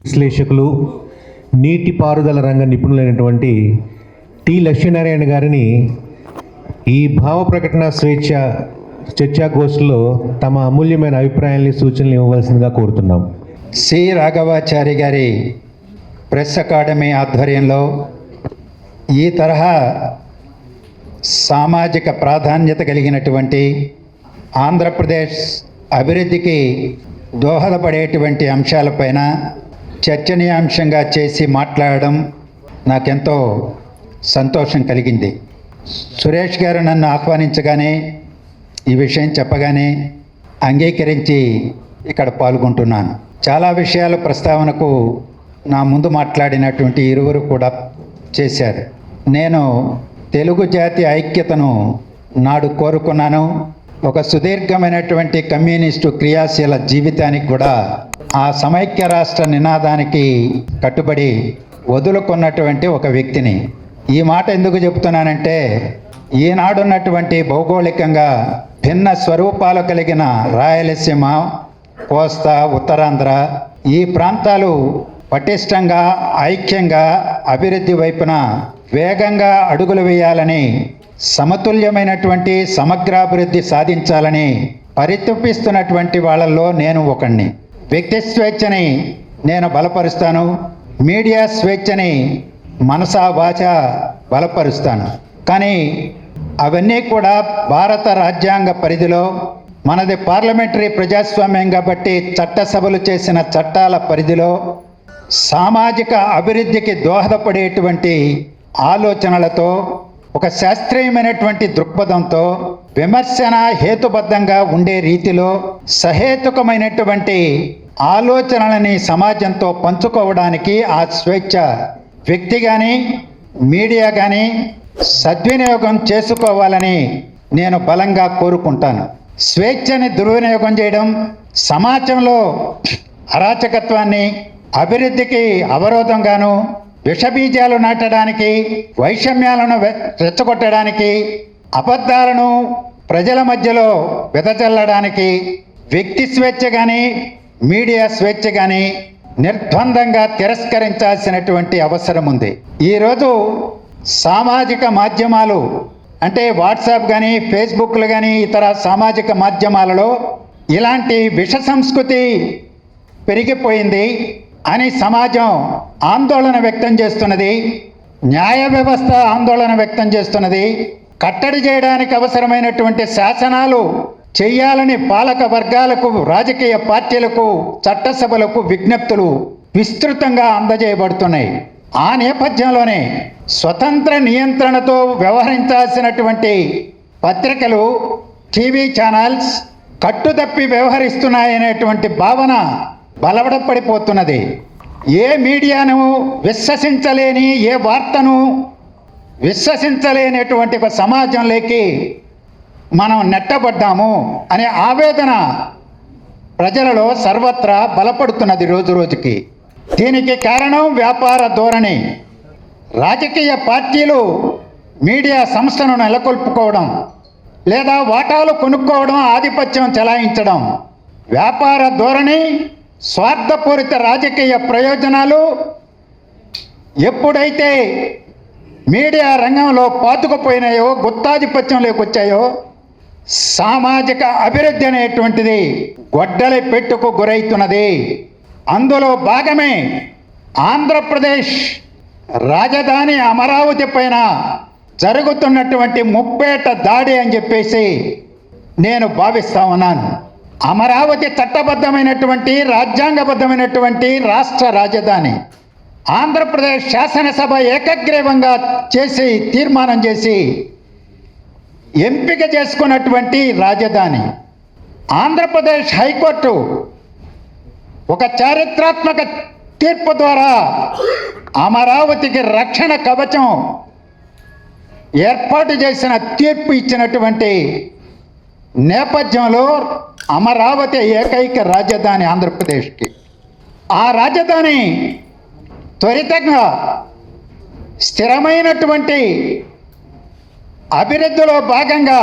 విశ్లేషకులు, నీటిపారుదల రంగ నిపుణులైనటువంటి టి లక్ష్మీనారాయణ గారిని ఈ భావ ప్రకటన స్వేచ్ఛ చర్చాగోష్ఠిలో తమ అమూల్యమైన అభిప్రాయాల్ని, సూచనలు ఇవ్వవలసిందిగా కోరుతున్నాం. సి రాఘవాచారి గారి ప్రెస్ అకాడమీ ఆధ్వర్యంలో ఈ తరహా సామాజిక ప్రాధాన్యత కలిగినటువంటి ఆంధ్రప్రదేశ్ అభివృద్ధికి దోహదపడేటువంటి అంశాలపైన చర్చనీయాంశంగా చేసి మాట్లాడడం నాకెంతో సంతోషం కలిగింది. సురేష్ గారు నన్ను ఆహ్వానించగానే, ఈ విషయం చెప్పగానే అంగీకరించి ఇక్కడ పాల్గొంటున్నాను. చాలా విషయాల ప్రస్తావనకు నా ముందు మాట్లాడినటువంటి ఇరువురు కూడా చేశారు. నేను తెలుగు జాతి ఐక్యతను నాడు కోరుకున్నాను. ఒక సుదీర్ఘమైనటువంటి కమ్యూనిస్టు క్రియాశీల జీవితానికి కూడా ఆ సమైక్య రాష్ట్ర నినాదానికి కట్టుబడి వదులుకున్నటువంటి ఒక వ్యక్తిని. ఈ మాట ఎందుకు చెబుతున్నానంటే, ఈనాడున్నటువంటి భౌగోళికంగా భిన్న స్వరూపాలు కలిగిన రాయలసీమ, కోస్తా, ఉత్తరాంధ్ర ఈ ప్రాంతాలు పటిష్టంగా, ఐక్యంగా అభివృద్ధి వైపున వేగంగా అడుగులు వేయాలని, సమతుల్యమైనటువంటి సమగ్రాభివృద్ధి సాధించాలని పరితపిస్తున్నటువంటి వాళ్ళల్లో నేను ఒకణ్ణి. వ్యక్తి స్వేచ్ఛని నేను బలపరుస్తాను, మీడియా స్వేచ్ఛని మనసా వాచ బలపరుస్తాను. కానీ అవన్నీ కూడా భారత రాజ్యాంగ పరిధిలో, మనది పార్లమెంటరీ ప్రజాస్వామ్యం కాబట్టి చట్టసభలు చేసిన చట్టాల పరిధిలో సామాజిక అభివృద్ధికి దోహదపడేటువంటి ఆలోచనలతో, ఒక శాస్త్రీయమైనటువంటి దృక్పథంతో, విమర్శన హేతుబద్ధంగా ఉండే రీతిలో సహేతుకమైనటువంటి ఆలోచనలని సమాజంతో పంచుకోవడానికి ఆ స్వేచ్ఛ వ్యక్తి కానీ మీడియా కానీ సద్వినియోగం చేసుకోవాలని నేను బలంగా కోరుకుంటాను. స్వేచ్ఛని దుర్వినియోగం చేయడం సమాజంలో అరాచకత్వాన్ని, అభివృద్ధికి అవరోధంగాను, విషబీజాలు నాటడానికి, వైషమ్యాలను రెచ్చగొట్టడానికి, అబద్ధాలను ప్రజల మధ్యలో వెదజల్లడానికి వ్యక్తి స్వేచ్ఛ కానీ మీడియా స్వేచ్ఛ కానీ నిర్ద్వందంగా తిరస్కరించాల్సినటువంటి అవసరం ఉంది. ఈరోజు సామాజిక మాధ్యమాలు అంటే వాట్సాప్ కానీ, ఫేస్బుక్లు కానీ, ఇతర సామాజిక మాధ్యమాలలో ఇలాంటి విష సంస్కృతి పెరిగిపోయింది అని సమాజం ఆందోళన వ్యక్తం చేస్తున్నది. న్యాయ వ్యవస్థ ఆందోళన వ్యక్తం చేస్తున్నది. కట్టడి చేయడానికి అవసరమైనటువంటి శాసనాలు చేయాలని పాలక వర్గాలకు, రాజకీయ పార్టీలకు, చట్టసభలకు విజ్ఞప్తులు విస్తృతంగా అందజేయబడుతున్నాయి. ఆ నేపథ్యంలోనే స్వతంత్ర నియంత్రణతో వ్యవహరించాల్సినటువంటి పత్రికలు, టీవీ ఛానల్స్ కట్టుతప్పి వ్యవహరిస్తున్నాయనేటువంటి భావన బలపడిపోతున్నది. ఏ మీడియాను విశ్వసించలేని, ఏ వార్తను విశ్వసించలేనటువంటి ఒక సమాజంలోకి మనం నెట్టబడ్డాము అనే ఆవేదన ప్రజలలో సర్వత్రా బలపడుతున్నది రోజు రోజుకి. దీనికి కారణం వ్యాపార ధోరణి. రాజకీయ పార్టీలు మీడియా సంస్థను నెలకొల్పుకోవడం లేదా వాటాలు కొనుక్కోవడం, ఆధిపత్యం చెలాయించడం, వ్యాపార ధోరణి, స్వార్థపూరిత రాజకీయ ప్రయోజనాలు ఎప్పుడైతే మీడియా రంగంలో పాతుకుపోయినాయో, గుత్తాధిపత్యంలోకి వచ్చాయో, సామాజిక అభివృద్ధి అనేటువంటిది గొడ్డలి పెట్టుకు గురైతున్నది. అందులో భాగమే ఆంధ్రప్రదేశ్ రాజధాని అమరావతి పైన జరుగుతున్నటువంటి ముప్పేట దాడి అని చెప్పేసి నేను భావిస్తా ఉన్నాను. అమరావతి చట్టబద్ధమైనటువంటి, రాజ్యాంగబద్ధమైనటువంటి రాష్ట్ర రాజధాని. ఆంధ్రప్రదేశ్ శాసనసభ ఏకగ్రీవంగా చేసి, తీర్మానం చేసి ఎంపిక చేసుకున్నటువంటి రాజధాని. ఆంధ్రప్రదేశ్ హైకోర్టు ఒక చారిత్రాత్మక తీర్పు ద్వారా అమరావతికి రక్షణ కవచం ఏర్పాటు చేసిన తీర్పు ఇచ్చినటువంటి నేపథ్యంలో అమరావతి ఏకైక రాజధాని ఆంధ్రప్రదేశ్కి. ఆ రాజధాని త్వరితంగా స్థిరమైనటువంటి అభివృద్ధిలో భాగంగా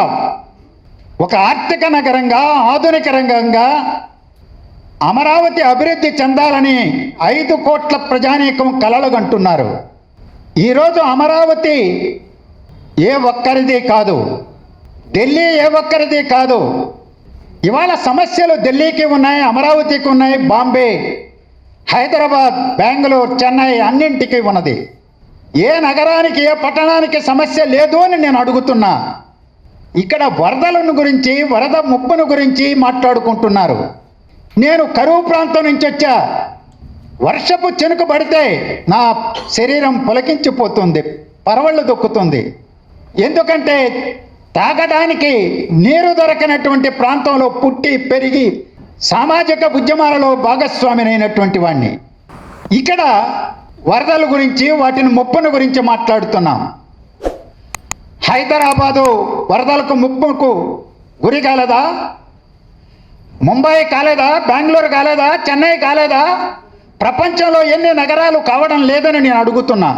ఒక ఆర్థిక నగరంగా, ఆధునిక రంగంగా అమరావతి అభివృద్ధి చెందాలని 5 కోట్ల ప్రజానీకం కలలుగంటున్నారు. ఈరోజు అమరావతి ఏ ఒక్కరిది కాదు, ఢిల్లీ ఏ ఒక్కరిది కాదు. ఇవాళ సమస్యలు ఢిల్లీకి ఉన్నాయి, అమరావతికి ఉన్నాయి, బాంబే, హైదరాబాద్, బెంగళూరు, చెన్నై అన్నింటికీ ఉన్నది. ఏ నగరానికి, ఏ పట్టణానికి సమస్య లేదు అని నేను అడుగుతున్నా. ఇక్కడ వరదలను గురించి, వరద ముప్పును గురించి మాట్లాడుకుంటున్నారు. నేను కరువు ప్రాంతం నుంచి వచ్చా. వర్షపు చినుకు పడితే నా శరీరం పులకించిపోతుంది, పరవళ్ళు దొక్కుతుంది. ఎందుకంటే తాగడానికి నీరు దొరకనటువంటి ప్రాంతంలో పుట్టి పెరిగి సామాజిక ఉద్యమాలలో భాగస్వామినైనటువంటి వాడిని. ఇక్కడ వరదల గురించి, వాటిని ముప్పును గురించి మాట్లాడుతున్నాం. హైదరాబాదు వరదలకు ముప్పుకు గురి కాలేదా? ముంబై కాలేదా? బెంగళూరు కాలేదా? చెన్నై కాలేదా? ప్రపంచంలో ఎన్ని నగరాలు కావడం లేదని నేను అడుగుతున్నా.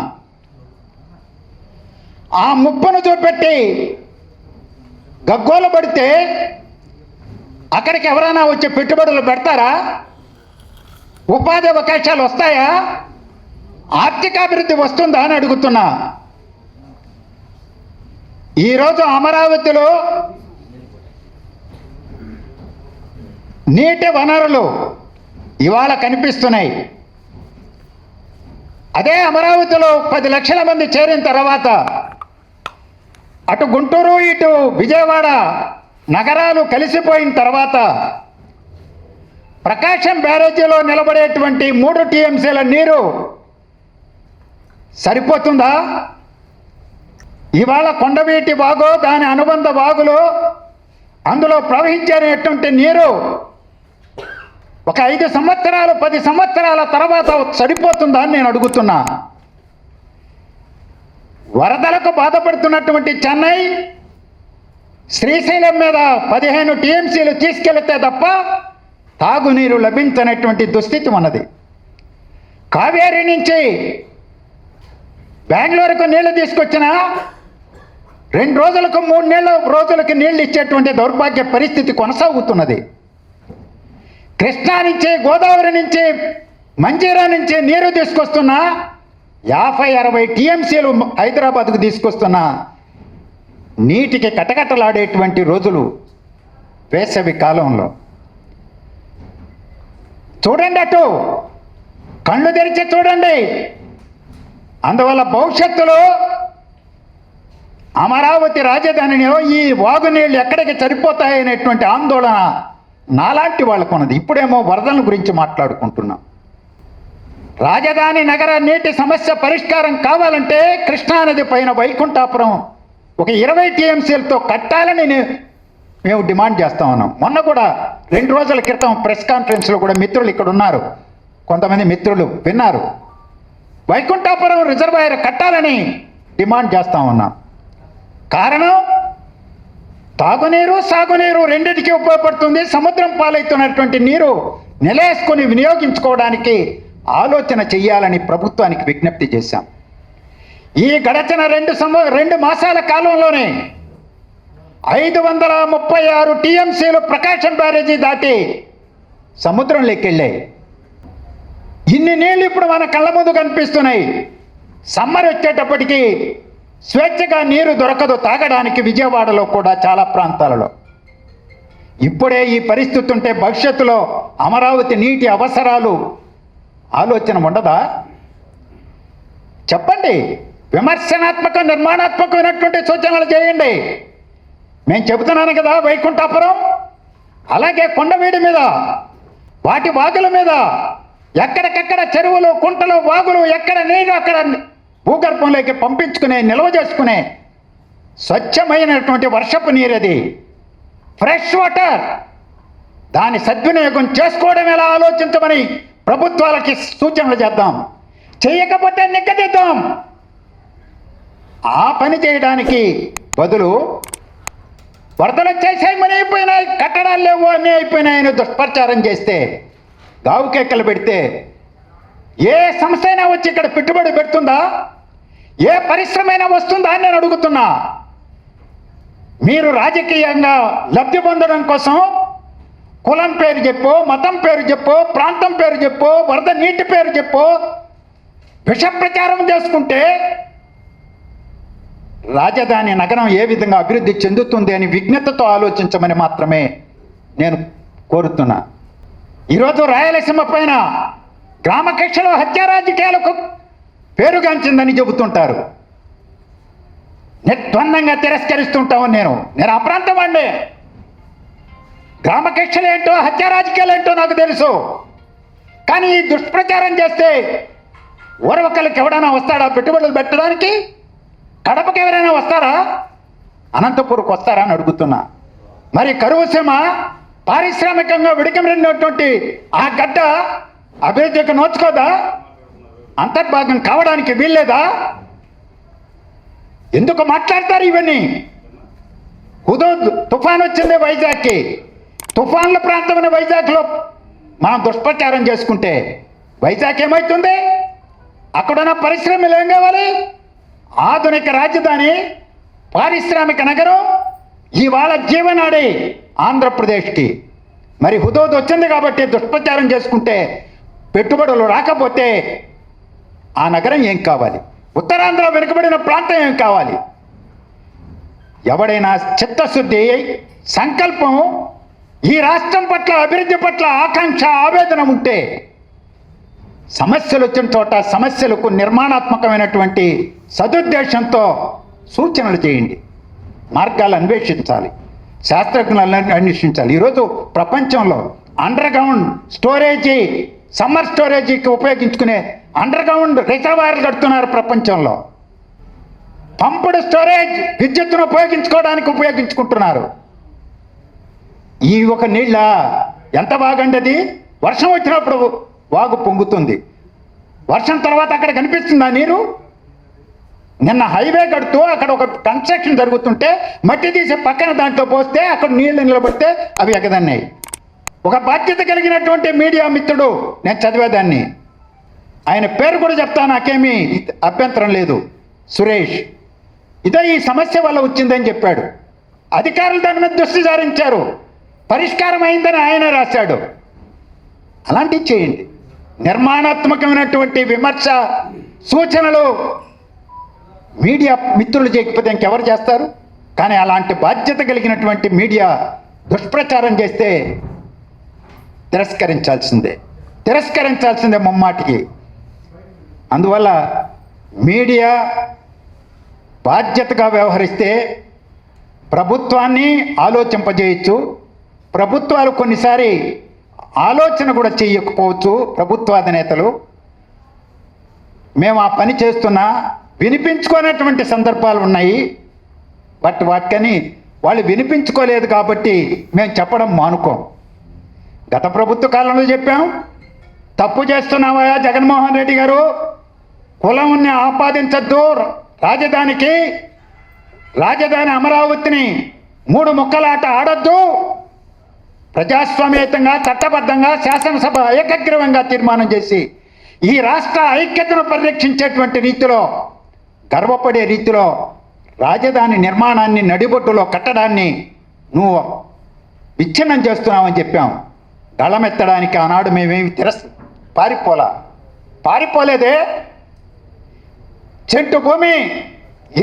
ఆ ముప్పును చూపెట్టి గగ్గోలు పడితే అక్కడికి ఎవరైనా వచ్చి పెట్టుబడులు పెడతారా? ఉపాధి అవకాశాలు వస్తాయా? ఆర్థికాభివృద్ధి వస్తుందా అని అడుగుతున్నా. ఈరోజు అమరావతిలో నీటి వనరులు ఇవాళ కనిపిస్తున్నాయి. అదే అమరావతిలో 10 లక్షల మంది చేరిన తర్వాత అటు గుంటూరు, ఇటు విజయవాడ నగరాలు కలిసిపోయిన తర్వాత ప్రకాశం బ్యారేజీలో నిలబడేటువంటి 3 టీఎంసీల నీరు సరిపోతుందా? ఇవాళ కొండవీటి వాగు, దాని అనుబంధ వాగులు, అందులో ప్రవహించేటువంటి నీరు ఒక 5 సంవత్సరాలు, 10 సంవత్సరాల తర్వాత సరిపోతుందా అని నేను అడుగుతున్నా. వరదలకు బాధపడుతున్నటువంటి చెన్నై, శ్రీశైలం మీద 15 టీఎంసీలు తీసుకెళ్తే తప్ప తాగునీరు లభించనటువంటి దుస్థితి ఉన్నది. కావేరీ నుంచి బెంగళూరుకు నీళ్లు తీసుకొచ్చినా 2 రోజులకు 3 రోజులకి నీళ్లు ఇచ్చేటువంటి దౌర్భాగ్య పరిస్థితి కొనసాగుతున్నది. కృష్ణా నుంచి, గోదావరి నుంచి, మంజీరా నుంచి నీరు తీసుకొస్తున్నా 50-60 టీఎంసీలు హైదరాబాద్కు తీసుకొస్తున్నా నీటికి కటకటలాడేటువంటి రోజులు వేసవి కాలంలో. చూడండి, అటు కళ్ళు తెరిచి చూడండి. అందువల్ల భవిష్యత్తులో అమరావతి రాజధానిని ఈ వాగునీళ్ళు ఎక్కడికి సరిపోతాయనేటువంటి ఆందోళన నాలాంటి వాళ్ళకు ఉన్నది. ఇప్పుడేమో వరదల గురించి మాట్లాడుకుంటున్నాం. రాజధాని నగర నీటి సమస్య పరిష్కారం కావాలంటే కృష్ణానది పైన వైకుంఠాపురం ఒక 20 టీఎంసీలతో కట్టాలని మేము డిమాండ్ చేస్తా ఉన్నాం. మొన్న కూడా 2 రోజుల క్రితం ప్రెస్ కాన్ఫరెన్స్లో కూడా మిత్రులు ఇక్కడ ఉన్నారు, కొంతమంది మిత్రులు విన్నారు. వైకుంఠాపురం రిజర్వాయర్ కట్టాలని డిమాండ్ చేస్తా ఉన్నాం. కారణం తాగునీరు, సాగునీరు రెండింటికి ఉపయోగపడుతుంది. సముద్రం పాలవుతున్నటువంటి నీరు నిలేసుకొని వినియోగించుకోవడానికి ఆలోచన చెయ్యాలని ప్రభుత్వానికి విజ్ఞప్తి చేశాం. ఈ గడచిన 2 మాసాల కాలంలోనే 536 టీఎంసీలు ప్రకాశం బ్యారేజీ దాటి సముద్రంలోకి వెళ్ళాయి. ఇన్ని నీళ్ళు ఇప్పుడు మన కళ్ళ ముందు కనిపిస్తున్నాయి. సమ్మర్ వచ్చేటప్పటికి స్వేచ్ఛగా నీరు దొరకదు తాగడానికి విజయవాడలో కూడా చాలా ప్రాంతాలలో. ఇప్పుడే ఈ పరిస్థితి ఉంటే భవిష్యత్తులో అమరావతి నీటి అవసరాలు ఆలోచన ఉండదా? చెప్పండి. విమర్శనాత్మక, నిర్మాణాత్మకమైనటువంటి సూచనలు చేయండి. నేను చెబుతున్నాను కదా, వైకుంఠాపురం అలాగే కొండవీడి మీద, వాటి వాగుల మీద ఎక్కడికెక్కడ చెరువులు, కుంటలు, వాగులు ఎక్కడ నీరు అక్కడ భూగర్భంలోకి పంపించుకునే, నిల్వ చేసుకునే స్వచ్ఛమైనటువంటి వర్షపు నీరది, ఫ్రెష్ వాటర్. దాని సద్వినియోగం చేసుకోవడం ఎలా ఆలోచించమని ప్రభుత్వాలకి సూచనలు చేద్దాం. చేయకపోతే నిగ్గదిద్దాం. ఆ పని చేయడానికి బదులు వరదలు వచ్చేసాయి, మనీ అయిపోయినాయి, కట్టడాలు లేవు, అన్నీ అయిపోయినాయని దుష్ప్రచారం చేస్తే, గావుకెక్కలు పెడితే ఏ సంస్థ అయినా వచ్చి ఇక్కడ పెట్టుబడి పెడుతుందా? ఏ పరిశ్రమ అయినా వస్తుందా అని నేను అడుగుతున్నా. మీరు రాజకీయంగా లబ్ధి పొందడం కోసం కులం పేరు చెప్పు, మతం పేరు చెప్పు, ప్రాంతం పేరు చెప్పు, వరద నీటి పేరు చెప్పు విష ప్రచారం చేసుకుంటే రాజధాని నగరం ఏ విధంగా అభివృద్ధి చెందుతుంది అని విజ్ఞతతో ఆలోచించమని మాత్రమే నేను కోరుతున్నా. ఈరోజు రాయలసీమ పైన గ్రామ కక్షలో హత్య రాజకీయాలకు పేరుగాంచిందని చెబుతుంటారు. నిర్ద్వందంగా తిరస్కరిస్తుంటాము. నేను ఆ ప్రాంతం అండి. గ్రామ కక్షలు ఏంటో, హత్య రాజకీయాలు ఏంటో నాకు తెలుసు. కానీ ఈ దుష్ప్రచారం చేస్తే ఓరవకలకి ఎవడైనా వస్తాడా పెట్టుబడులు పెట్టడానికి? కడపకి ఎవరైనా వస్తారా? అనంతపూర్కి వస్తారా అని అడుగుతున్నా. మరి కరువు సీమ పారిశ్రామికంగా విడికమరినటువంటి ఆ గడ్డ అభివృద్ధికి నోచుకోదా? అంతర్భాగం కావడానికి వీల్లేదా? ఎందుకు మాట్లాడతారు ఇవన్నీ? హుదూద్ తుఫాన్ వచ్చింది వైజాగ్కి. తుఫాన్ల ప్రాంతమైన వైజాగ్లో మనం దుష్ప్రచారం చేసుకుంటే వైజాగ్ ఏమవుతుంది? అక్కడున్న పరిశ్రమలు ఏం కావాలి? ఆధునిక రాజధాని, పారిశ్రామిక నగరం, ఇవాళ జీవనాడి ఆంధ్రప్రదేశ్కి. మరి హుదూద్ వచ్చింది కాబట్టి దుష్ప్రచారం చేసుకుంటే పెట్టుబడులు రాకపోతే ఆ నగరం ఏం కావాలి? ఉత్తరాంధ్ర వెనుకబడిన ప్రాంతం ఏం కావాలి? ఎవడైనా చిత్తశుద్ధి, సంకల్పం, ఈ రాష్ట్రం పట్ల, అభివృద్ధి పట్ల ఆకాంక్ష, ఆవేదన ఉంటే సమస్యలు వచ్చిన చోట సమస్యలకు నిర్మాణాత్మకమైనటువంటి సదుద్దేశంతో సూచనలు చేయండి. మార్గాలు అన్వేషించాలి, శాస్త్రజ్ఞులను అన్వేషించాలి. ఈరోజు ప్రపంచంలో అండర్ గ్రౌండ్ స్టోరేజీ, సమ్మర్ స్టోరేజీకి ఉపయోగించుకునే అండర్ గ్రౌండ్ రిజర్వాయర్లు కడుతున్నారు ప్రపంచంలో. పంపుడు స్టోరేజ్ విద్యుత్తును ఉపయోగించుకుంటున్నారు. ఈ ఒక నీళ్ళ ఎంత బాగండి అది. వర్షం వచ్చినప్పుడు వాగు పొంగుతుంది. వర్షం తర్వాత అక్కడ కనిపిస్తుందా నీరు? నిన్న హైవే కడుతూ అక్కడ ఒక కన్స్ట్రక్షన్ జరుగుతుంటే మట్టి తీసి పక్కన దాంట్లో పోస్తే అక్కడ నీళ్లు నిలబడితే అవి ఎగదన్నాయి. ఒక బాధ్యత కలిగినటువంటి మీడియా మిత్రుడు, నేను చదివేదాన్ని, ఆయన పేరు కూడా చెప్తా, నాకేమీ అభ్యంతరం లేదు, సురేష్, ఇదే ఈ సమస్య వల్ల వచ్చిందని చెప్పాడు. అధికారులు దాని మీద దృష్టి సారించారు, పరిష్కారం అయిందని ఆయన రాశాడు. అలాంటివి చేయండి. నిర్మాణాత్మకమైనటువంటి విమర్శ, సూచనలు మీడియా మిత్రులు చేయకపోతే ఇంకెవరు చేస్తారు? కానీ అలాంటి బాధ్యత కలిగినటువంటి మీడియా దుష్ప్రచారం చేస్తే తిరస్కరించాల్సిందే ముమ్మాటికి. అందువల్ల మీడియా బాధ్యతగా వ్యవహరిస్తే ప్రభుత్వాన్ని ఆలోచింపజేయచ్చు. ప్రభుత్వాలు కొన్నిసారి ఆలోచన కూడా చేయకపోవచ్చు. ప్రభుత్వాధినేతలు మేము ఆ పని చేస్తున్నా వినిపించుకోనటువంటి సందర్భాలు ఉన్నాయి. బట్ వాటికని వాళ్ళు వినిపించుకోలేదు కాబట్టి మేము చెప్పడం మానుకోం. గత ప్రభుత్వ కాలంలో చెప్పాం, తప్పు చేస్తున్నావా జగన్మోహన్ రెడ్డి గారు, కులంని ఆపాదించద్దు, రాజధాని అమరావతిని 3 ముక్కలాట ఆడొద్దు, ప్రజాస్వామ్యయుతంగా, చట్టబద్ధంగా శాసనసభ ఏకగ్రీవంగా తీర్మానం చేసి ఈ రాష్ట్ర ఐక్యతను పరిరక్షించేటువంటి రీతిలో, గర్వపడే రీతిలో రాజధాని నిర్మాణాన్ని నడిబొట్టులో కట్టడాన్ని నువ్వు విచ్ఛిన్నం చేస్తున్నావని చెప్పాం. గళమెత్తడానికి ఆనాడు మేమేమి పారిపోలేదే. చెట్టు భూమి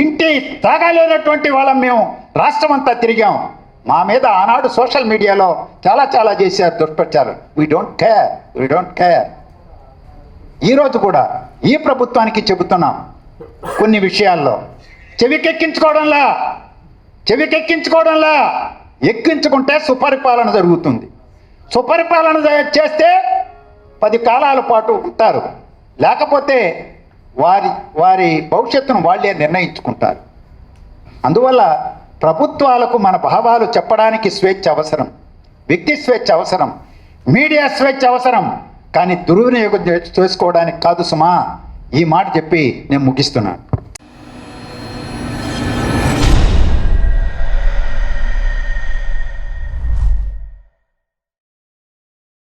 ఇంటి తాగాలేనటువంటి వాళ్ళం మేము రాష్ట్రం అంతా తిరిగాం. మా మీద ఆనాడు సోషల్ మీడియాలో చాలా చేశారు దుష్ప్రచారం. We don't care. ఈరోజు కూడా ఈ ప్రభుత్వానికి చెబుతున్నాం, కొన్ని విషయాల్లో చెవికెక్కించుకోవడంలా ఎక్కించుకుంటే సుపరిపాలన జరుగుతుంది. సుపరిపాలన చేస్తే 10 కాలాల పాటు ఉంటారు, లేకపోతే వారి భవిష్యత్తును వాళ్ళే నిర్ణయించుకుంటారు. అందువల్ల ప్రభుత్వాలకు మన భావాలు చెప్పడానికి స్వేచ్ఛ అవసరం, వ్యక్తి స్వేచ్ఛ అవసరం, మీడియా స్వేచ్ఛ అవసరం. కానీ దుర్వినియోగం చేసుకోవడానికి కాదు సుమా. ఈ మాట చెప్పి నేను ముగిస్తున్నాను.